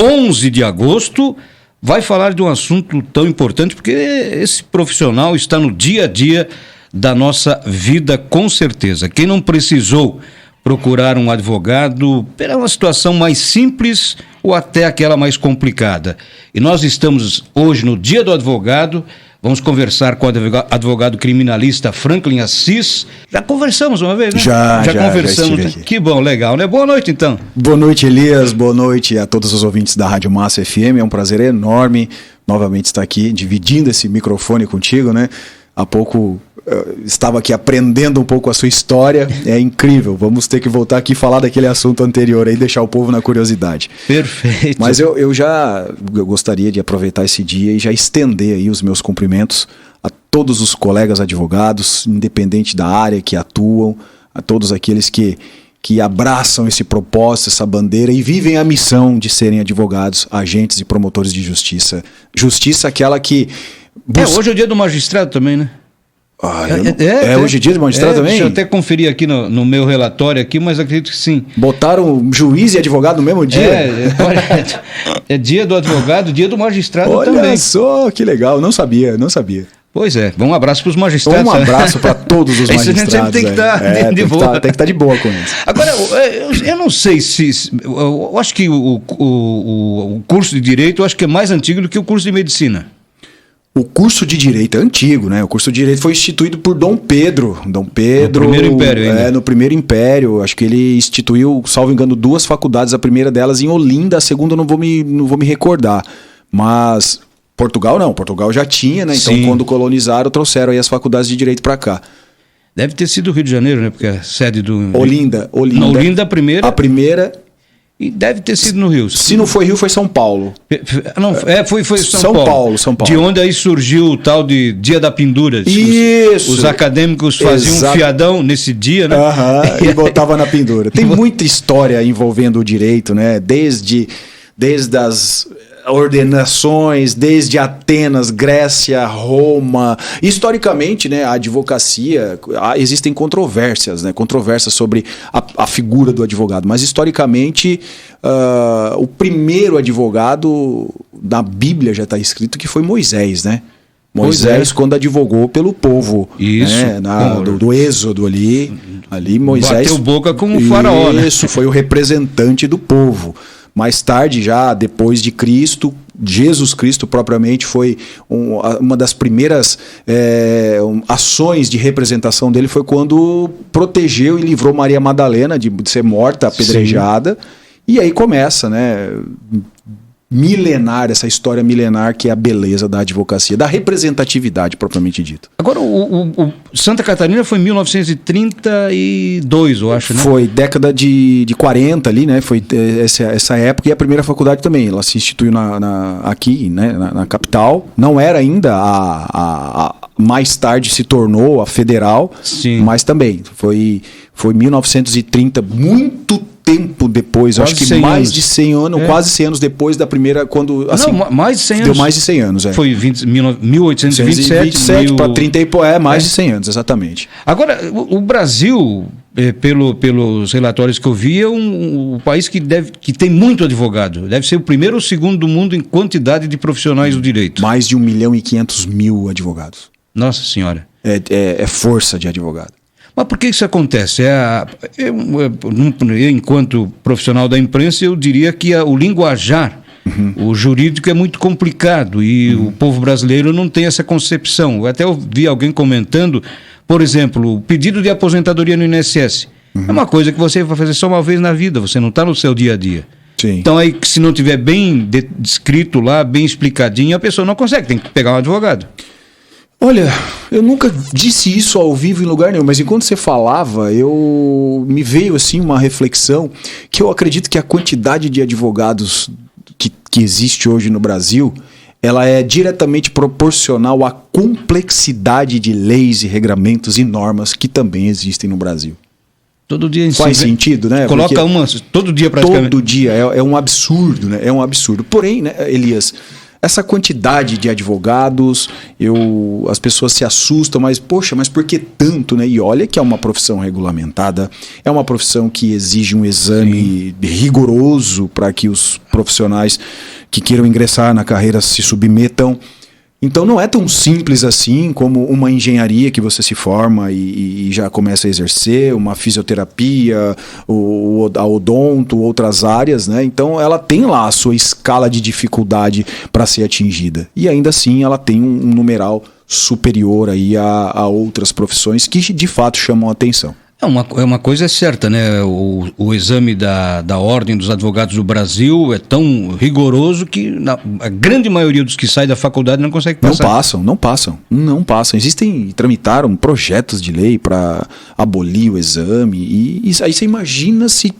11 de agosto, vai falar de um assunto tão importante, porque esse profissional está no dia a dia da nossa vida, com certeza. Quem não precisou procurar um advogado pela uma situação mais simples ou até aquela mais complicada. E nós estamos hoje no Dia do Advogado. Vamos conversar com o advogado criminalista Franklin Assis. Já conversamos uma vez, né? Já conversamos. Já que bom, legal, né? Boa noite, então. Boa noite, Elias. Boa noite a todos os ouvintes da Rádio Massa FM. É um prazer enorme novamente estar aqui dividindo esse microfone contigo, né? Há pouco estava aqui aprendendo um pouco a sua história. É incrível. Vamos ter que voltar aqui e falar daquele assunto anterior aí, deixar o povo na curiosidade. Perfeito. Mas eu gostaria de aproveitar esse dia e já estender aí os meus cumprimentos a todos os colegas advogados, independente da área que atuam, a todos aqueles que abraçam esse propósito, essa bandeira e vivem a missão de serem advogados, agentes e promotores de justiça. Justiça aquela que... hoje é o dia do magistrado também, né? Hoje é dia do magistrado também? Deixa eu até conferir aqui no meu relatório aqui, mas acredito que sim. Botaram juiz e advogado no mesmo dia? É dia do advogado, dia do magistrado também. Olha só, que legal, não sabia. Pois é, um abraço para os magistrados. Um abraço para todos os magistrados. A gente sempre tem que estar de boa. Tem que estar de boa com eles. Agora, eu não sei se... Eu acho que o curso de Direito, eu acho que é mais antigo do que o curso de Medicina. O curso de Direito é antigo, né? O curso de Direito foi instituído por Dom Pedro. No primeiro Império ainda. No primeiro Império. Acho que ele instituiu, salvo engano, 2 faculdades. A primeira delas em Olinda, a segunda eu não vou me recordar. Mas Portugal não. Portugal já tinha, né? Então, quando colonizaram, trouxeram aí as faculdades de Direito para cá. Deve ter sido o Rio de Janeiro, né? Porque a sede do... Olinda. Olinda, a primeira. A primeira... E deve ter sido no Rio. Se não foi Rio, foi São Paulo. Não, foi São Paulo. São Paulo. De onde aí surgiu o tal de Dia da Pendura. Isso. Os acadêmos faziam um fiadão nesse dia, né? E botava na pendura. Tem muita história envolvendo o direito, né? Desde as ordenações, desde Atenas, Grécia, Roma. Historicamente, né, a advocacia, existem controvérsias, né? Controvérsias sobre a figura do advogado. Mas, historicamente, o primeiro advogado da Bíblia já está escrito que foi Moisés, né? Moisés, quando advogou pelo povo. Isso. Né? Do Êxodo ali Moisés... Bateu boca com o faraó, né? Isso, foi o representante do povo. Mais tarde, já depois de Cristo, Jesus Cristo propriamente foi uma das primeiras ações de representação dele, foi quando protegeu e livrou Maria Madalena de ser morta, apedrejada. E aí começa, né, essa história milenar que é a beleza da advocacia, da representatividade propriamente dita. Agora, o Santa Catarina foi em 1932, eu acho, né? Foi década de 40 ali, né? Foi essa época, e a primeira faculdade também. Ela se instituiu aqui, né? Na capital. Não era ainda mais tarde se tornou a federal. Sim. Mas também foi 1930, muito tempo depois, quase acho que mais de 100 anos, quase 100 anos depois da primeira, quando... Assim, não, mais de 100 anos. Deu mais de 100 anos, Foi 1827 para 30 e mais de 100 anos, exatamente. Agora, o Brasil, pelos relatórios que eu vi, é um país que tem muito advogado. Deve ser o primeiro ou segundo do mundo em quantidade de profissionais do direito. Mais de 1.500.000 advogados. Nossa Senhora. É força de advogado. Mas por que isso acontece? Eu, enquanto profissional da imprensa, eu diria que o linguajar, o jurídico é muito complicado e o povo brasileiro não tem essa concepção. Eu até ouvi alguém comentando, por exemplo, o pedido de aposentadoria no INSS. É uma coisa que você vai fazer só uma vez na vida, você não está no seu dia a dia. Sim. Então aí, se não tiver bem descrito lá, bem explicadinho, a pessoa não consegue, tem que pegar um advogado. Olha, eu nunca disse isso ao vivo em lugar nenhum, mas enquanto você falava, me veio assim uma reflexão que eu acredito que a quantidade de advogados que existe hoje no Brasil, ela é diretamente proporcional à complexidade de leis e regramentos e normas que também existem no Brasil. Todo dia faz sentido, né? Coloca uma todo dia praticamente. Todo dia, é um absurdo, né? É um absurdo. Porém, né, Elias, essa quantidade de advogados, as pessoas se assustam, mas poxa, mas por que tanto, né? E olha que é uma profissão regulamentada, é uma profissão que exige um exame rigoroso para que os profissionais que queiram ingressar na carreira se submetam. Então não é tão simples assim como uma engenharia que você se forma e já começa a exercer, uma fisioterapia, a odonto, outras áreas, né? Então ela tem lá a sua escala de dificuldade para ser atingida. E ainda assim ela tem um numeral superior aí a outras profissões que de fato chamam a atenção. Uma coisa é certa, né? O exame da Ordem dos Advogados do Brasil é tão rigoroso que a grande maioria dos que saem da faculdade não consegue passar. Não passam. Tramitaram projetos de lei para abolir o exame. E aí você imagina se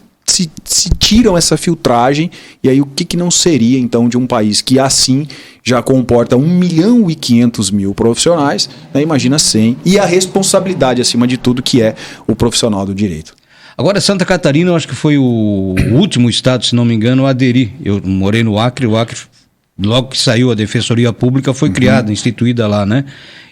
tiram essa filtragem, e aí o que não seria então de um país que assim já comporta 1.500.000 profissionais, né? Imagina 100, e a responsabilidade acima de tudo que é o profissional do direito. Agora, Santa Catarina, eu acho que foi o último estado, se não me engano, a aderir. Eu morei no Acre, o Acre, logo que saiu a Defensoria Pública, foi criada, instituída lá, né?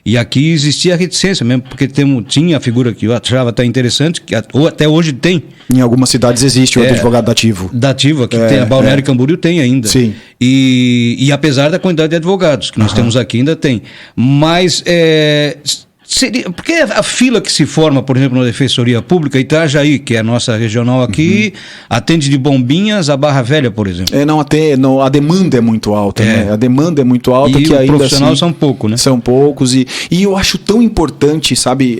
E aqui existia reticência mesmo, porque tinha a figura que eu achava até interessante, ou até hoje tem. Em algumas cidades existe o advogado dativo. Dativo, aqui tem, a Balneário Camboriú tem ainda. Sim. E apesar da quantidade de advogados que nós temos aqui, ainda tem. Mas porque a fila que se forma, por exemplo, na Defensoria Pública, Itajaí, que é a nossa regional aqui, atende de Bombinhas a Barra Velha, por exemplo. A demanda é muito alta, né? A demanda é muito alta. E que os profissionais são poucos, né? São poucos. E eu acho tão importante, sabe?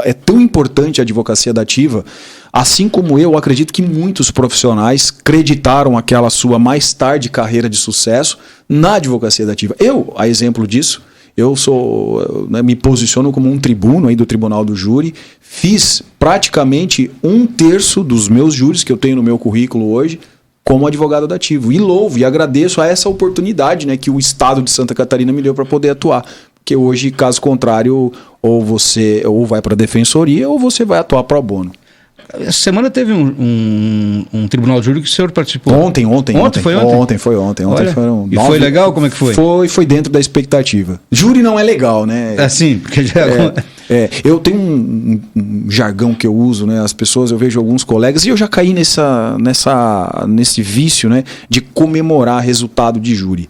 É tão importante a advocacia dativa. Assim como eu acredito que muitos profissionais creditaram aquela sua mais tarde carreira de sucesso na advocacia dativa. A exemplo disso, eu me posiciono como um tribuno aí do Tribunal do Júri, fiz praticamente 1/3 dos meus júris que eu tenho no meu currículo hoje como advogado dativo. E louvo e agradeço a essa oportunidade, né, que o Estado de Santa Catarina me deu para poder atuar. Porque hoje, caso contrário, ou você vai para a defensoria ou você vai atuar pro bono. Essa semana teve um tribunal de júri que o senhor participou. Ontem. Foi ontem? Ontem foram 9. E foi legal? Como é que foi? Foi dentro da expectativa. Júri não é legal, né? Sim, porque já... eu tenho um jargão que eu uso, né? As pessoas, eu vejo alguns colegas, e eu já caí nesse vício, né? De comemorar resultado de júri.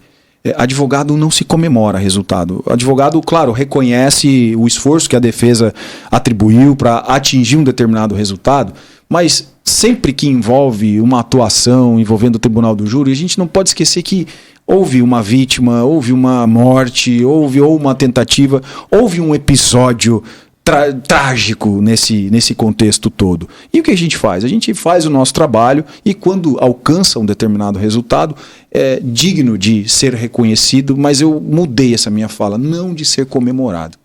Advogado não se comemora resultado. Advogado, claro, reconhece o esforço que a defesa atribuiu para atingir um determinado resultado, mas sempre que envolve uma atuação envolvendo o Tribunal do Júri, a gente não pode esquecer que houve uma vítima, houve uma morte, houve uma tentativa, houve um episódio trágico nesse contexto todo. E o que a gente faz? A gente faz o nosso trabalho e quando alcança um determinado resultado, é digno de ser reconhecido, mas eu mudei essa minha fala, não de ser comemorado.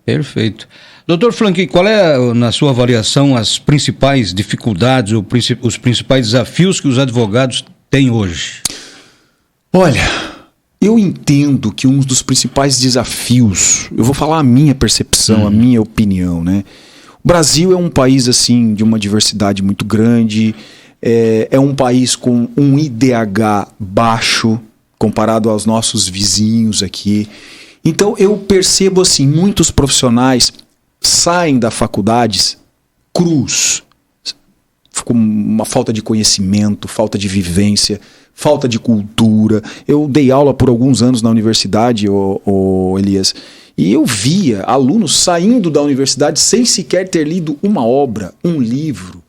Perfeito. Doutor Franqui, qual é, na sua avaliação, as principais dificuldades, os principais desafios que os advogados têm hoje? Olha, eu entendo que um dos principais desafios, eu vou falar a minha percepção, a minha opinião, né? O Brasil é um país assim de uma diversidade muito grande, é um país com um IDH baixo comparado aos nossos vizinhos aqui. Então eu percebo assim, muitos profissionais saem da faculdades crus, com uma falta de conhecimento, falta de vivência, falta de cultura. Eu dei aula por alguns anos na universidade, Elias, e eu via alunos saindo da universidade sem sequer ter lido uma obra, um livro.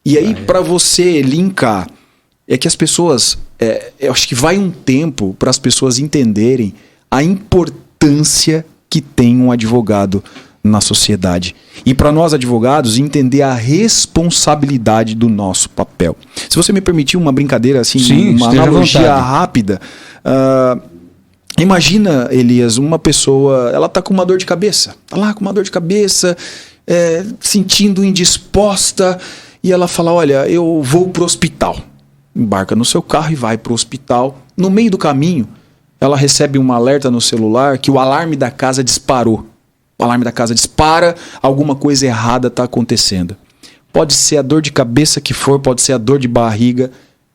E aí, para você linkar, é que as pessoas, eu acho que vai um tempo para as pessoas entenderem a importância que tem um advogado na sociedade. E para nós advogados, entender a responsabilidade do nosso papel. Se você me permitir uma brincadeira, assim, sim, uma analogia rápida. Imagina, Elias, uma pessoa, ela está com uma dor de cabeça. Está lá com uma dor de cabeça, sentindo indisposta, e ela fala, olha, eu vou para o hospital. Embarca no seu carro e vai para o hospital. No meio do caminho, ela recebe um alerta no celular que o alarme da casa disparou. O alarme da casa dispara, alguma coisa errada está acontecendo. Pode ser a dor de cabeça que for, pode ser a dor de barriga,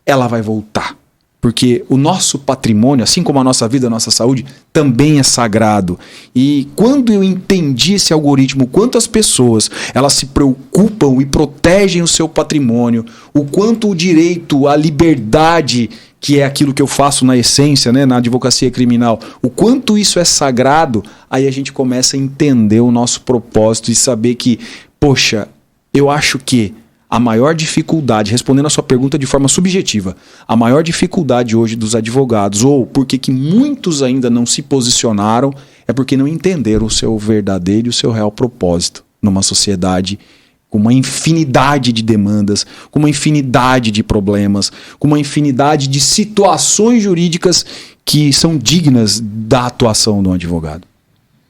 ela vai voltar. Porque o nosso patrimônio, assim como a nossa vida, a nossa saúde, também é sagrado. E quando eu entendi esse algoritmo, quanto as pessoas elas se preocupam e protegem o seu patrimônio, o quanto o direito à liberdade, que é aquilo que eu faço na essência, né, na advocacia criminal, o quanto isso é sagrado, aí a gente começa a entender o nosso propósito e saber que, poxa, eu acho que a maior dificuldade, respondendo a sua pergunta de forma subjetiva, a maior dificuldade hoje dos advogados, ou porque que muitos ainda não se posicionaram, é porque não entenderam o seu verdadeiro e o seu real propósito numa sociedade com uma infinidade de demandas, com uma infinidade de problemas, com uma infinidade de situações jurídicas que são dignas da atuação de um advogado.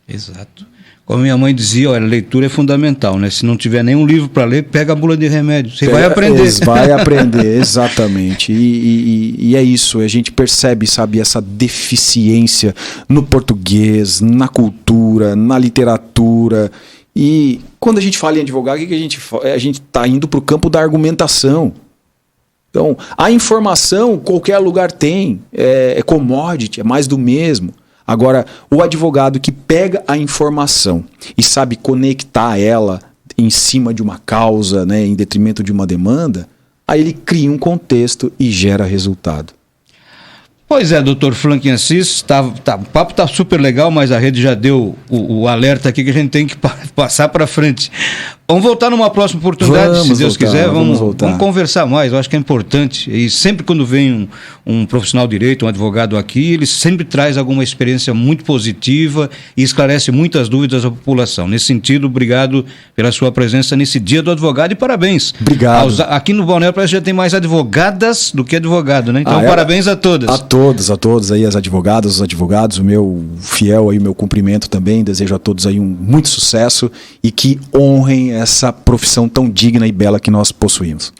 Exato. Como minha mãe dizia, olha, leitura é fundamental, né? Se não tiver nenhum livro para ler, pega a bula de remédio. Você vai aprender. Vai aprender, exatamente. E é isso, a gente percebe, sabe, essa deficiência no português, na cultura, na literatura. E quando a gente fala em advogado, o que a gente está indo para o campo da argumentação. Então, a informação qualquer lugar tem, é commodity, é mais do mesmo. Agora, o advogado que pega a informação e sabe conectar ela em cima de uma causa, né, em detrimento de uma demanda, aí ele cria um contexto e gera resultado. Pois é, doutor Franklin Assis, o papo está super legal, mas a rede já deu o alerta aqui que a gente tem que passar para frente. Vamos voltar numa próxima oportunidade, se Deus quiser, vamos conversar mais, eu acho que é importante. E sempre quando vem um profissional de direito, um advogado aqui, ele sempre traz alguma experiência muito positiva e esclarece muitas dúvidas da população. Nesse sentido, obrigado pela sua presença nesse Dia do Advogado e parabéns. Obrigado. Aqui no Balneário parece que já tem mais advogadas do que advogado, né? Então parabéns a todas. A todos aí, as advogadas, os advogados, o meu fiel aí, o meu cumprimento também, desejo a todos aí muito sucesso e que honrem essa profissão tão digna e bela que nós possuímos.